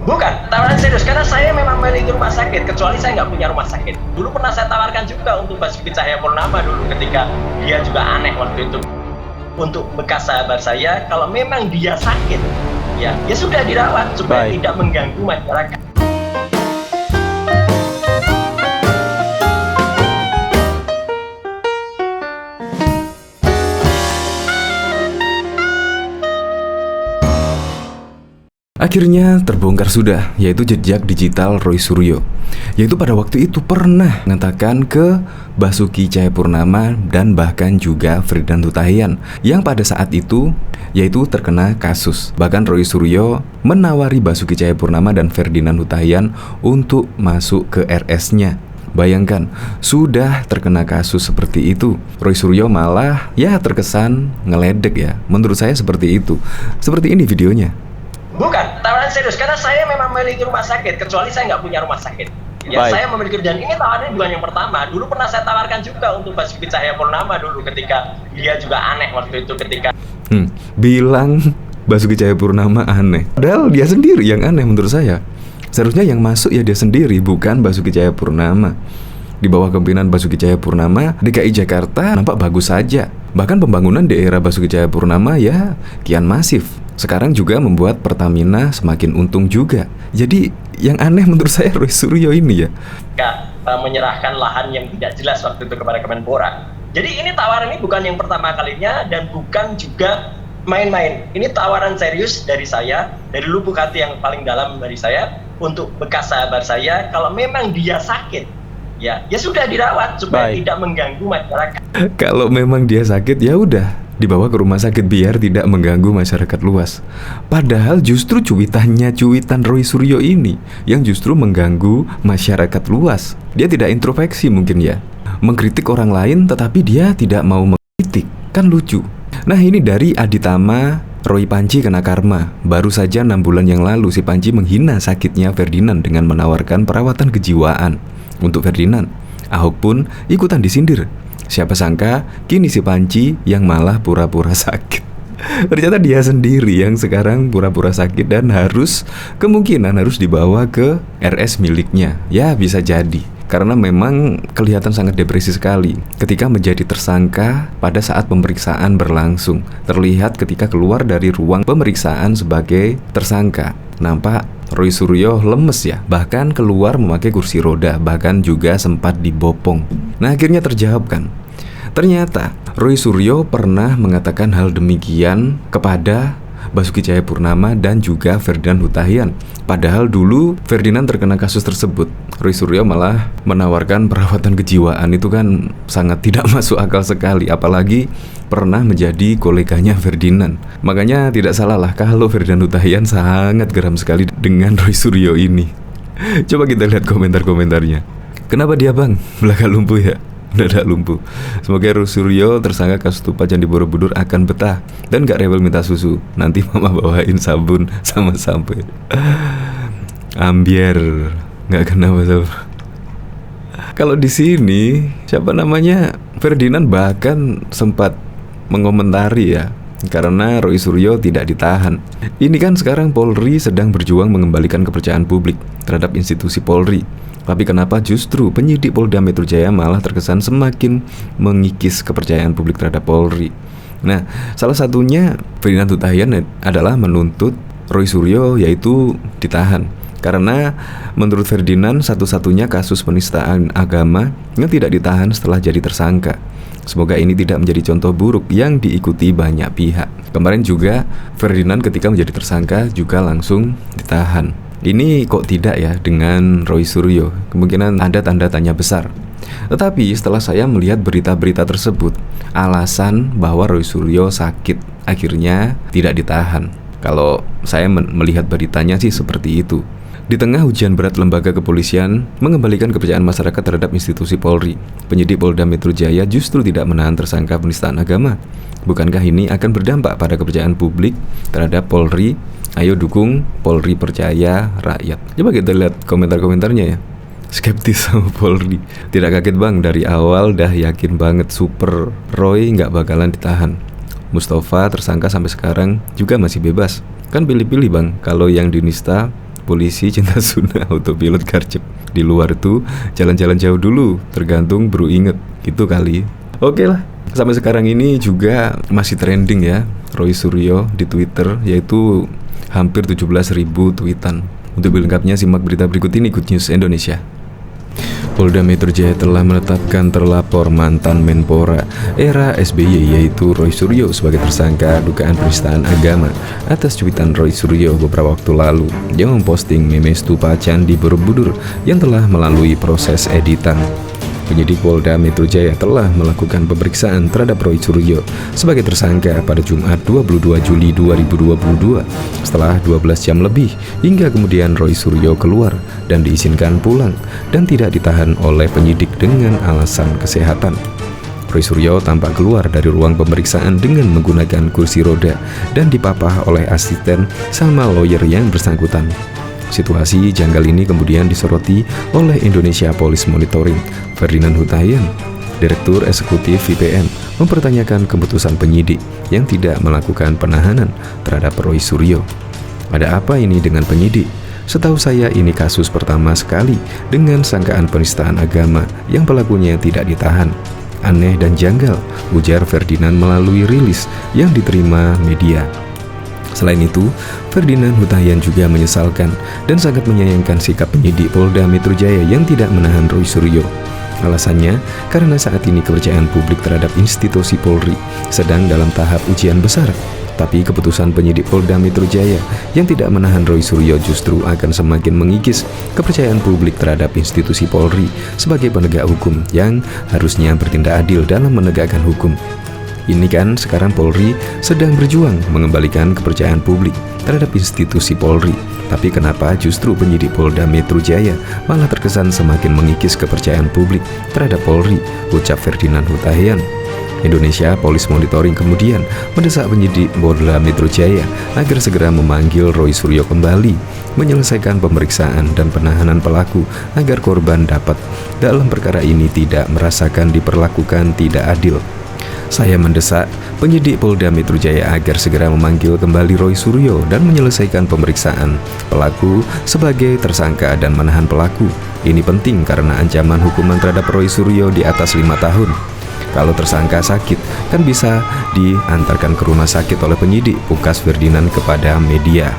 Bukan, tawaran serius karena saya memang memiliki rumah sakit, kecuali saya nggak punya rumah sakit. Dulu pernah saya tawarkan juga untuk Basuki Cahayapurnama dulu ketika dia juga aneh waktu itu. Untuk bekas sahabat saya, kalau memang dia sakit, ya sudah dirawat supaya Baik. tidak mengganggu masyarakat. Akhirnya terbongkar sudah, yaitu jejak digital Roy Suryo, yaitu pada waktu itu pernah mengatakan ke Basuki Cahayapurnama dan bahkan juga Ferdinand Hutahian yang pada saat itu yaitu terkena kasus. Bahkan Roy Suryo menawari Basuki Cahayapurnama dan Ferdinand Hutahian untuk masuk ke RS-nya. Bayangkan, sudah terkena kasus seperti itu, Roy Suryo malah ya terkesan ngeledek ya. Menurut saya seperti itu. Seperti ini videonya. Bukan, tawaran serius karena saya memang memiliki rumah sakit, kecuali saya nggak punya rumah sakit. Ya, Baik. saya memiliki, dan ini tawarannya bukan yang pertama. Dulu pernah saya tawarkan juga untuk Basuki Cahayapurnama dulu ketika dia juga aneh waktu itu ketika Bilang Basuki Cahayapurnama aneh, padahal dia sendiri yang aneh menurut saya. Seharusnya yang masuk ya dia sendiri, bukan Basuki Cahayapurnama. Di bawah kepemimpinan Basuki Cahayapurnama, DKI Jakarta nampak bagus saja. Bahkan pembangunan di era Basuki Cahayapurnama ya kian masif. Sekarang juga membuat Pertamina semakin untung juga. Jadi yang aneh menurut saya Roy Suryo ini ya. menyerahkan lahan yang tidak jelas waktu itu kepada Kemenpora. Jadi ini tawaran ini bukan yang pertama kalinya dan bukan juga main-main. Ini tawaran serius dari saya, dari lubuk hati yang paling dalam dari saya untuk bekas sahabat saya. Kalau memang dia sakit, ya sudah dirawat supaya Baik. tidak mengganggu masyarakat. Kalau memang dia sakit ya udah dibawa ke rumah sakit biar tidak mengganggu masyarakat luas. Padahal justru cuitan Roy Suryo ini yang justru mengganggu masyarakat luas. Dia tidak introspeksi mungkin ya, mengkritik orang lain tetapi dia tidak mau mengkritik. Kan lucu. Nah ini dari Aditama Roy Panji kena karma. Baru saja 6 bulan yang lalu si Panji menghina sakitnya Ferdinand dengan menawarkan perawatan kejiwaan untuk Ferdinand. Ahok pun ikutan disindir. Siapa sangka kini si Panji yang malah pura-pura sakit. Ternyata dia sendiri yang sekarang pura-pura sakit dan kemungkinan harus dibawa ke RS miliknya. Ya bisa jadi, karena memang kelihatan sangat depresi sekali ketika menjadi tersangka pada saat pemeriksaan berlangsung. Terlihat ketika keluar dari ruang pemeriksaan sebagai tersangka, nampak Roy Suryo lemes ya, bahkan keluar memakai kursi roda, bahkan juga sempat dibopong. Nah akhirnya terjawabkan. Ternyata Roy Suryo pernah mengatakan hal demikian kepada Basuki Cahayapurnama dan juga Ferdinand Hutahian. Padahal dulu Ferdinand terkena kasus tersebut, Roy Suryo malah menawarkan perawatan kejiwaan. Itu kan sangat tidak masuk akal sekali, apalagi pernah menjadi koleganya Ferdinand. Makanya tidak salah lah kalau Ferdinand Hutahian sangat geram sekali dengan Roy Suryo ini. Coba kita lihat komentar-komentarnya. Kenapa dia bang? Belaka lumpuh ya? Mendadak lumpuh. Semoga Roy Suryo tersangka kasus tupat Candi Borobudur akan betah dan gak rewel minta susu. Nanti mama bawain sabun sama sampai. Ambiar, gak kenapa sama. Kalau di sini siapa namanya Ferdinand bahkan sempat mengomentari ya, karena Roy Suryo tidak ditahan. Ini kan sekarang Polri sedang berjuang mengembalikan kepercayaan publik terhadap institusi Polri. Tapi kenapa justru penyidik Polda Metro Jaya malah terkesan semakin mengikis kepercayaan publik terhadap Polri? Nah, salah satunya Ferdinand Hutahian adalah menuntut Roy Suryo yaitu ditahan. Karena menurut Ferdinand satu-satunya kasus penistaan agama yang tidak ditahan setelah jadi tersangka. Semoga ini tidak menjadi contoh buruk yang diikuti banyak pihak. Kemarin juga Ferdinand ketika menjadi tersangka juga langsung ditahan. Ini kok tidak ya dengan Roy Suryo? Kemungkinan ada tanda tanya besar. Tetapi setelah saya melihat berita-berita tersebut, alasan bahwa Roy Suryo sakit akhirnya tidak ditahan. Kalau saya melihat beritanya sih seperti itu. Di tengah ujian berat lembaga kepolisian mengembalikan kepercayaan masyarakat terhadap institusi Polri, penyidik Polda Metro Jaya justru tidak menahan tersangka penistaan agama. Bukankah ini akan berdampak pada kepercayaan publik terhadap Polri? Ayo dukung Polri percaya rakyat. Coba kita lihat komentar-komentarnya ya. Skeptis sama Polri. Tidak kaget bang, dari awal dah yakin banget Super Roy nggak bakalan ditahan. Mustafa tersangka sampai sekarang juga masih bebas. Kan pilih-pilih bang, kalau yang dinista polisi cinta sunnah autopilot garcep. Di luar tuh jalan-jalan jauh dulu, tergantung bro inget gitu kali. Oke lah, sampai sekarang ini juga masih trending ya Roy Suryo di Twitter, yaitu hampir 17.000 tweetan. Untuk lebih lengkapnya simak berita berikut ini, Good News Indonesia. Polda Metro Jaya telah menetapkan terlapor mantan Menpora era SBY yaitu Roy Suryo sebagai tersangka dugaan penistaan agama atas cuitan Roy Suryo beberapa waktu lalu yang memposting meme stupa Candi Borobudur yang telah melalui proses editan. Penyidik Polda Metro Jaya telah melakukan pemeriksaan terhadap Roy Suryo sebagai tersangka pada Jumat 22 Juli 2022 setelah 12 jam lebih hingga kemudian Roy Suryo keluar dan diizinkan pulang dan tidak ditahan oleh penyidik dengan alasan kesehatan. Roy Suryo tampak keluar dari ruang pemeriksaan dengan menggunakan kursi roda dan dipapah oleh asisten sama lawyer yang bersangkutan. Situasi janggal ini kemudian disoroti oleh Indonesia Police Monitoring. Ferdinand Hutahian, Direktur Eksekutif VPN, mempertanyakan keputusan penyidik yang tidak melakukan penahanan terhadap Roy Suryo. Ada apa ini dengan penyidik? Setahu saya ini kasus pertama sekali dengan sangkaan penistaan agama yang pelakunya tidak ditahan. Aneh dan janggal, ujar Ferdinand melalui rilis yang diterima media. Selain itu, Ferdinand Hutahian juga menyesalkan dan sangat menyayangkan sikap penyidik Polda Metro Jaya yang tidak menahan Roy Suryo. Alasannya, karena saat ini kepercayaan publik terhadap institusi Polri sedang dalam tahap ujian besar. Tapi keputusan penyidik Polda Metro Jaya yang tidak menahan Roy Suryo justru akan semakin mengikis kepercayaan publik terhadap institusi Polri sebagai penegak hukum yang harusnya bertindak adil dalam menegakkan hukum. Ini kan sekarang Polri sedang berjuang mengembalikan kepercayaan publik terhadap institusi Polri. Tapi kenapa justru penyidik Polda Metro Jaya malah terkesan semakin mengikis kepercayaan publik terhadap Polri, ucap Ferdinand Hutahian. Indonesia Police Monitoring kemudian mendesak penyidik Polda Metro Jaya agar segera memanggil Roy Suryo kembali, menyelesaikan pemeriksaan dan penahanan pelaku agar korban dapat dalam perkara ini tidak merasakan diperlakukan tidak adil. Saya mendesak penyidik Polda Metro Jaya agar segera memanggil kembali Roy Suryo dan menyelesaikan pemeriksaan pelaku sebagai tersangka dan menahan pelaku. Ini penting karena ancaman hukuman terhadap Roy Suryo di atas 5 tahun. Kalau tersangka sakit, kan bisa diantarkan ke rumah sakit oleh penyidik, ukas Ferdinand kepada media.